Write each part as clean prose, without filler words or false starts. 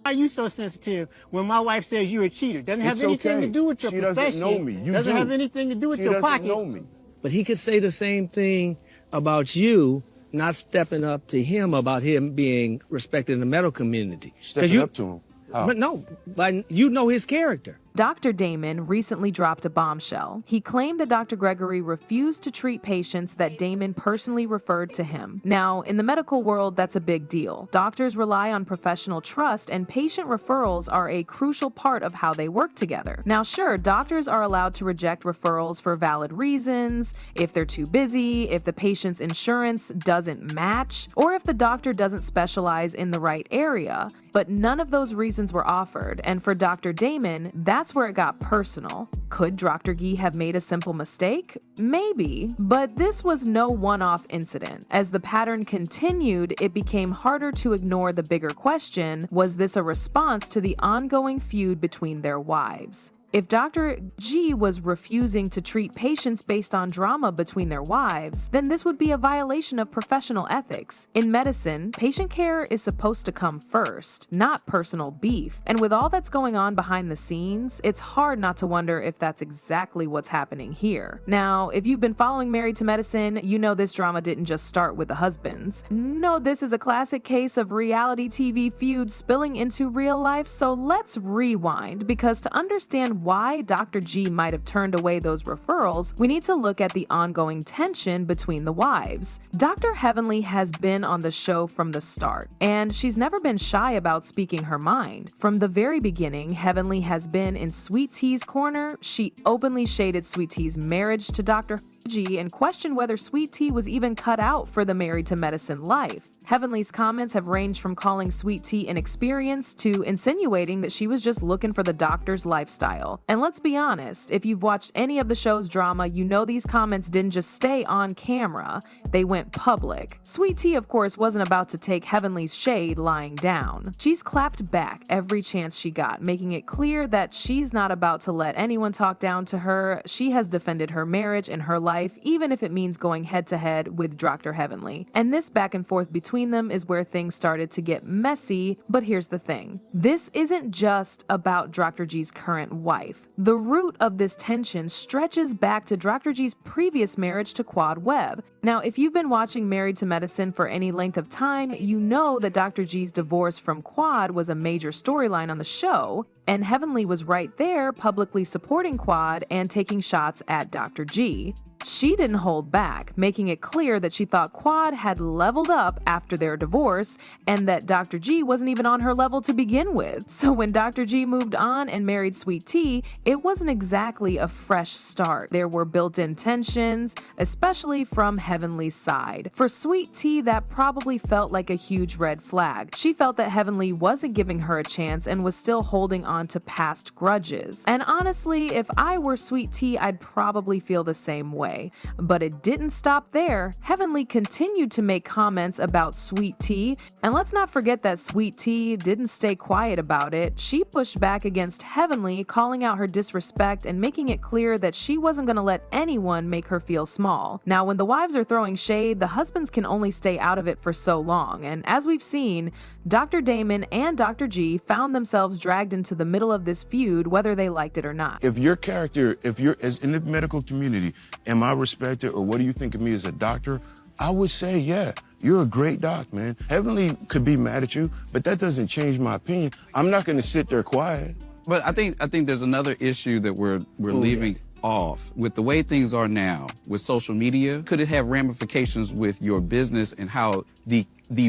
Why are you so sensitive when my wife says you're a cheater? Doesn't have It's anything okay. to do with your She profession. doesn't know me. You doesn't do. have anything to do with She your doesn't pocket. know me. But he could say the same thing about you not stepping up to him about him being respected in the medical community. Stepping up to him. How? But no, but you know his character. Dr. Damon recently dropped a bombshell. He claimed that Dr. Gregory refused to treat patients that Damon personally referred to him. Now, in the medical world, that's a big deal. Doctors rely on professional trust, and patient referrals are a crucial part of how they work together. Now, sure, doctors are allowed to reject referrals for valid reasons, if they're too busy, if the patient's insurance doesn't match, or if the doctor doesn't specialize in the right area. But none of those reasons were offered, and for Dr. Damon, that's where it got personal. Could Dr. Gee have made a simple mistake? Maybe, but this was no one-off incident. As the pattern continued, it became harder to ignore the bigger question: was this a response to the ongoing feud between their wives? If Dr. G was refusing to treat patients based on drama between their wives, then this would be a violation of professional ethics. In medicine, patient care is supposed to come first, not personal beef. And with all that's going on behind the scenes, it's hard not to wonder if that's exactly what's happening here. Now, if you've been following Married to Medicine, you know this drama didn't just start with the husbands. No, this is a classic case of reality TV feuds spilling into real life, so let's rewind, because to understand why Dr. G might have turned away those referrals, we need to look at the ongoing tension between the wives. Dr. Heavenly has been on the show from the start, and she's never been shy about speaking her mind. From the very beginning, Heavenly has been in Sweet Tea's corner. She openly shaded Sweet Tea's marriage to Dr. G and questioned whether Sweet Tea was even cut out for the Married to Medicine life. Heavenly's comments have ranged from calling Sweet Tea inexperienced to insinuating that she was just looking for the doctor's lifestyle. And let's be honest, if you've watched any of the show's drama, you know these comments didn't just stay on camera, they went public. Sweet Tea, of course, wasn't about to take Heavenly's shade lying down. She's clapped back every chance she got, making it clear that she's not about to let anyone talk down to her. She has defended her marriage and her life, even if it means going head-to-head with Dr. Heavenly. And this back and forth between them is where things started to get messy, but here's the thing. This isn't just about Dr. G's current wife. The root of this tension stretches back to Dr. G's previous marriage to Quad Webb. Now, if you've been watching Married to Medicine for any length of time, you know that Dr. G's divorce from Quad was a major storyline on the show, and Heavenly was right there publicly supporting Quad and taking shots at Dr. G. She didn't hold back, making it clear that she thought Quad had leveled up after their divorce and that Dr. G wasn't even on her level to begin with. So when Dr. G moved on and married Sweet Tea, it wasn't exactly a fresh start. There were built-in tensions, especially from Heavenly's side. For Sweet Tea, that probably felt like a huge red flag. She felt that Heavenly wasn't giving her a chance and was still holding on to past grudges. And honestly, if I were Sweet Tea, I'd probably feel the same way. But it didn't stop there. Heavenly continued to make comments about Sweet Tea, and let's not forget that Sweet Tea didn't stay quiet about it. She pushed back against Heavenly, calling out her disrespect and making it clear that she wasn't going to let anyone make her feel small. Now, when the wives are throwing shade, the husbands can only stay out of it for so long, and as we've seen, Dr. Damon and Dr. G found themselves dragged into the middle of this feud, whether they liked it or not. If your character, if you're as in the medical community, am I respected, or what do you think of me as a doctor? I would say, yeah, you're a great doc, man. Heavenly could be mad at you, but that doesn't change my opinion. I'm not going to sit there quiet. But I think there's another issue that we're leaving off. With the way things are now, with social media, could it have ramifications with your business and how the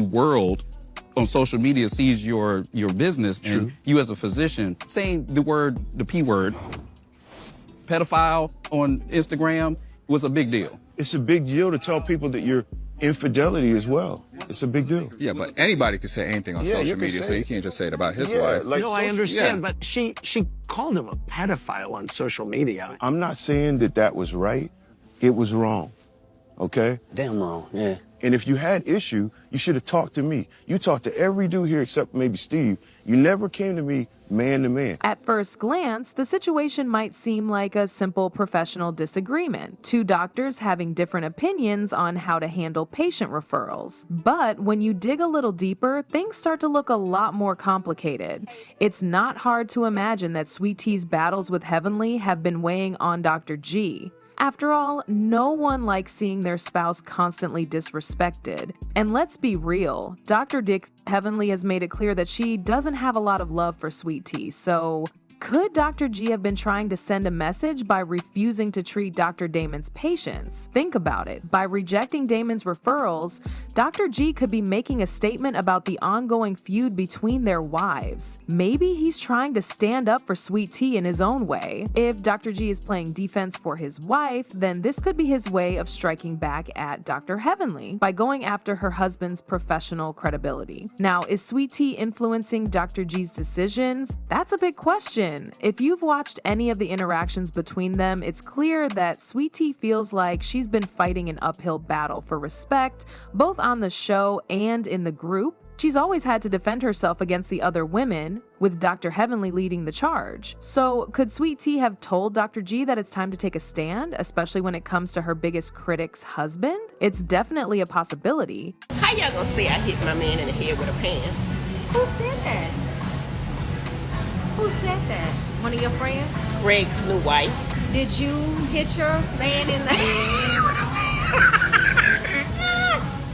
world on social media sees your business? True. And you as a physician saying the P word, pedophile on Instagram was a big deal. It's a big deal to tell people that you're infidelity as well. It's a big deal. Yeah, but anybody can say anything on social media, so you can't just say it about his wife. Like, I understand, but she called him a pedophile on social media. I'm not saying that was right. It was wrong, okay? Damn wrong, yeah. And if you had issue, you should have talked to me. You talked to every dude here except maybe Steve. You never came to me man to man. At first glance, the situation might seem like a simple professional disagreement, two doctors having different opinions on how to handle patient referrals. But when you dig a little deeper, things start to look a lot more complicated. It's not hard to imagine that Sweet T's battles with Heavenly have been weighing on Dr. G. After all, no one likes seeing their spouse constantly disrespected. And let's be real, Dr. Dick Heavenly has made it clear that she doesn't have a lot of love for Sweet T, so could Dr. G have been trying to send a message by refusing to treat Dr. Damon's patients? Think about it. By rejecting Damon's referrals, Dr. G could be making a statement about the ongoing feud between their wives. Maybe he's trying to stand up for Sweet T in his own way. If Dr. G is playing defense for his wife, then this could be his way of striking back at Dr. Heavenly by going after her husband's professional credibility. Now, is Sweet T influencing Dr. G's decisions? That's a big question. If you've watched any of the interactions between them, it's clear that Sweet T feels like she's been fighting an uphill battle for respect, both on the show and in the group. She's always had to defend herself against the other women, with Dr. Heavenly leading the charge. So could Sweet T have told Dr. G that it's time to take a stand, especially when it comes to her biggest critic's husband? It's definitely a possibility. How y'all gonna say I hit my man in the head with a pan? Who said that? Who said that? One of your friends? Greg's new wife. Did you hit your man in the head?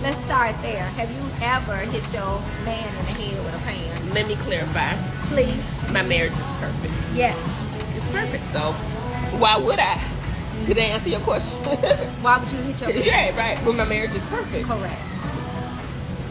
Let's start there. Have you ever hit your man in the head with a pan? Let me clarify. Please. My marriage is perfect. Yes. It's perfect. So why would I? Did I answer your question? Why would you hit your man? Yeah, right. Well, my marriage is perfect. Correct.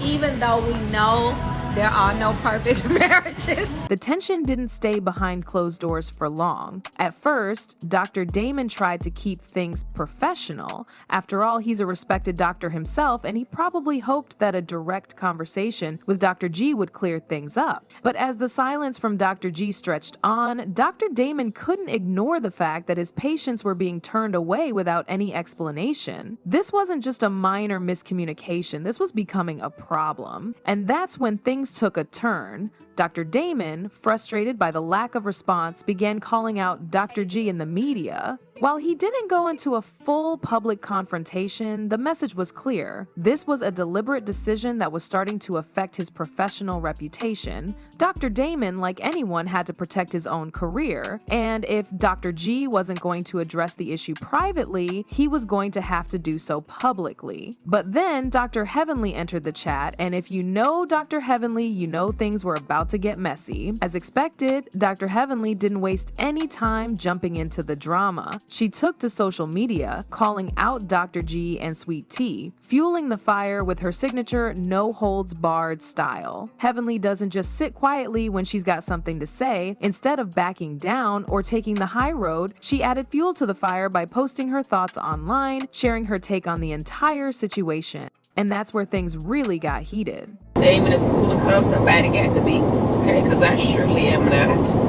Even though we know there are no perfect marriages. The tension didn't stay behind closed doors for long. At first, Dr. Damon tried to keep things professional. After all, he's a respected doctor himself, and he probably hoped that a direct conversation with Dr. G would clear things up. But as the silence from Dr. G stretched on, Dr. Damon couldn't ignore the fact that his patients were being turned away without any explanation. This wasn't just a minor miscommunication, this was becoming a problem. And that's when things took a turn. Dr. Damon, frustrated by the lack of response, began calling out Dr. G in the media. While he didn't go into a full public confrontation, the message was clear. This was a deliberate decision that was starting to affect his professional reputation. Dr. Damon, like anyone, had to protect his own career, and if Dr. G wasn't going to address the issue privately, he was going to have to do so publicly. But then Dr. Heavenly entered the chat, and if you know Dr. Heavenly, you know things were about to get messy. As expected, Dr. Heavenly didn't waste any time jumping into the drama. She took to social media, calling out Dr. G and Sweet T, fueling the fire with her signature no-holds-barred style. Heavenly doesn't just sit quietly when she's got something to say. Instead of backing down or taking the high road, she added fuel to the fire by posting her thoughts online, sharing her take on the entire situation. And that's where things really got heated. Damon is cool and calm. Somebody got to be, okay? Because I surely am not.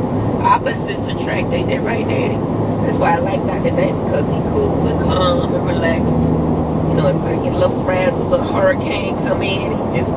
Opposites attract, ain't that right, Daddy? That's why I like Dr. Damon, because he cool and calm and relaxed. You know, if I get a little frazzled, a little hurricane come in, he just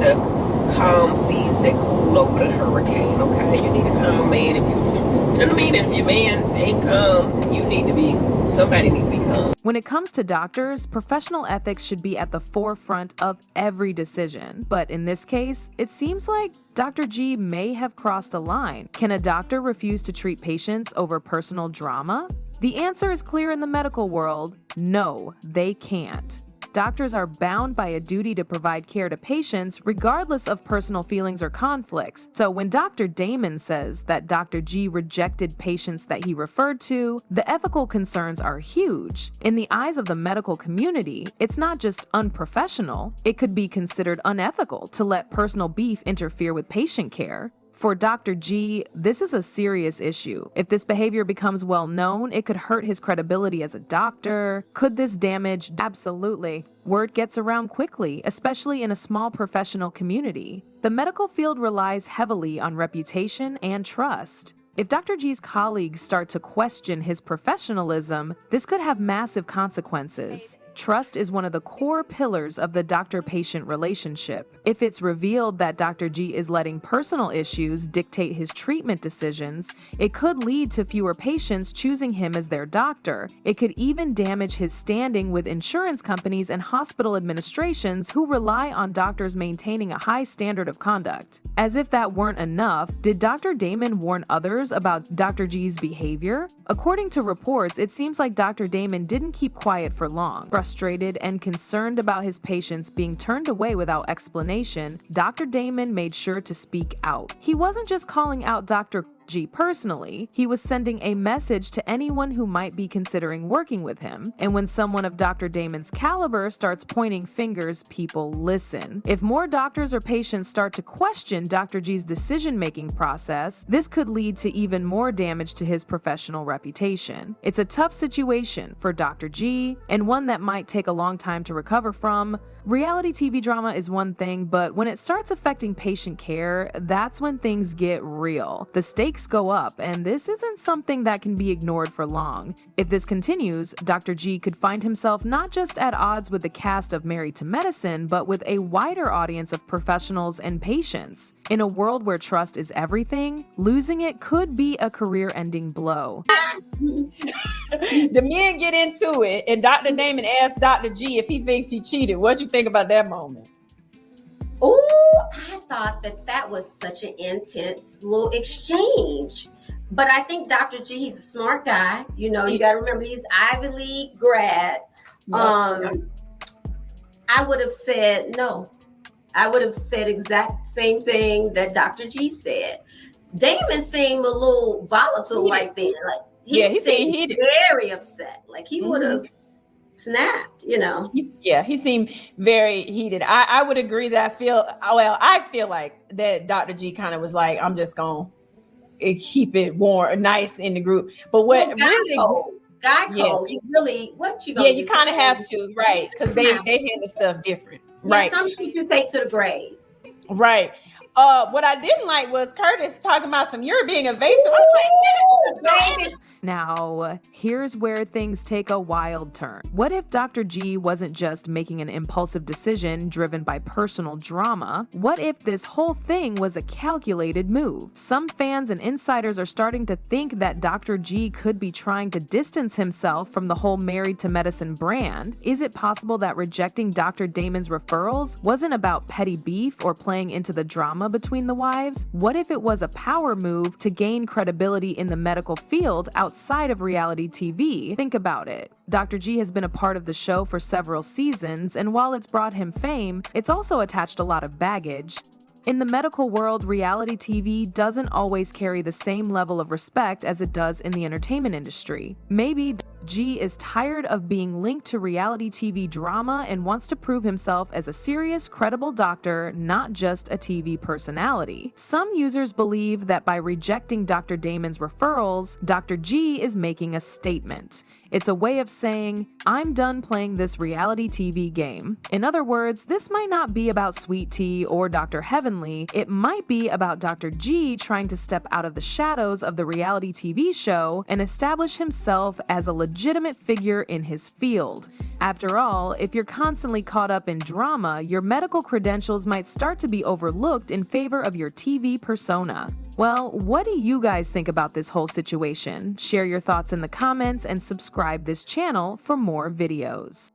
calm seas that cool over the hurricane, okay? You need a calm man. If you know what I mean? If your man ain't calm, you need to be, somebody need to be calm. When it comes to doctors, professional ethics should be at the forefront of every decision. But in this case, it seems like Dr. G may have crossed a line. Can a doctor refuse to treat patients over personal drama? The answer is clear in the medical world: no, they can't. Doctors are bound by a duty to provide care to patients regardless of personal feelings or conflicts. So when Dr. Damon says that Dr. G rejected patients that he referred to, the ethical concerns are huge. In the eyes of the medical community, it's not just unprofessional, it could be considered unethical to let personal beef interfere with patient care. For Dr. G, this is a serious issue. If this behavior becomes well known, it could hurt his credibility as a doctor. Could this damage? Absolutely. Word gets around quickly, especially in a small professional community. The medical field relies heavily on reputation and trust. If Dr. G's colleagues start to question his professionalism, this could have massive consequences. Trust is one of the core pillars of the doctor-patient relationship. If it's revealed that Dr. G is letting personal issues dictate his treatment decisions, it could lead to fewer patients choosing him as their doctor. It could even damage his standing with insurance companies and hospital administrations who rely on doctors maintaining a high standard of conduct. As if that weren't enough, did Dr. Damon warn others about Dr. G's behavior? According to reports, it seems like Dr. Damon didn't keep quiet for long. Frustrated and concerned about his patients being turned away without explanation, Dr. Damon made sure to speak out. He wasn't just calling out Dr. G personally, he was sending a message to anyone who might be considering working with him. And when someone of Dr. Damon's caliber starts pointing fingers, people listen. If more doctors or patients start to question Dr. G's decision-making process, this could lead to even more damage to his professional reputation. It's a tough situation for Dr. G, and one that might take a long time to recover from. Reality TV drama is one thing, but when it starts affecting patient care, that's when things get real. The stakes go up, and this isn't something that can be ignored for long. If this continues, Dr. G could find himself not just at odds with the cast of Married to Medicine, but with a wider audience of professionals and patients. In a world where trust is everything, losing it could be a career-ending blow. The men get into it, and Dr. Damon asked Dr. G if he thinks he cheated. What you think about that moment? Oh, I thought that was such an intense little exchange. But I think Dr. G, he's a smart guy. You know, you got to remember he's Ivy League grad. I would have said no. I would have said exact same thing that Dr. G said. Damon seemed a little volatile right then. Like he seemed very upset. Like he would have snapped, you know. He seemed very heated. I would agree that I feel like that Dr. G kind of was like, I'm just gonna keep it warm, nice in the group. But what guy code, you really what you gonna you kind of have to, right? Because they handle stuff different, right? Some shit you take to the grave, right? What I didn't like was Curtis talking about you're being evasive. I'm like, now, here's where things take a wild turn. What if Dr. G wasn't just making an impulsive decision driven by personal drama? What if this whole thing was a calculated move? Some fans and insiders are starting to think that Dr. G could be trying to distance himself from the whole Married to Medicine brand. Is it possible that rejecting Dr. Damon's referrals wasn't about petty beef or playing into the drama between the wives? What if it was a power move to gain credibility in the medical field outside of reality TV? Think about it. Dr. G has been a part of the show for several seasons, and while it's brought him fame, it's also attached a lot of baggage. In the medical world, reality TV doesn't always carry the same level of respect as it does in the entertainment industry. Maybe G is tired of being linked to reality TV drama and wants to prove himself as a serious, credible doctor, not just a TV personality. Some users believe that by rejecting Dr. Damon's referrals, Dr. G is making a statement. It's a way of saying, I'm done playing this reality TV game. In other words, this might not be about Sweet Tea or Dr. Heavenly. It might be about Dr. G trying to step out of the shadows of the reality TV show and establish himself as a legitimate figure in his field. After all, if you're constantly caught up in drama, your medical credentials might start to be overlooked in favor of your TV persona. Well, what do you guys think about this whole situation? Share your thoughts in the comments and subscribe this channel for more videos.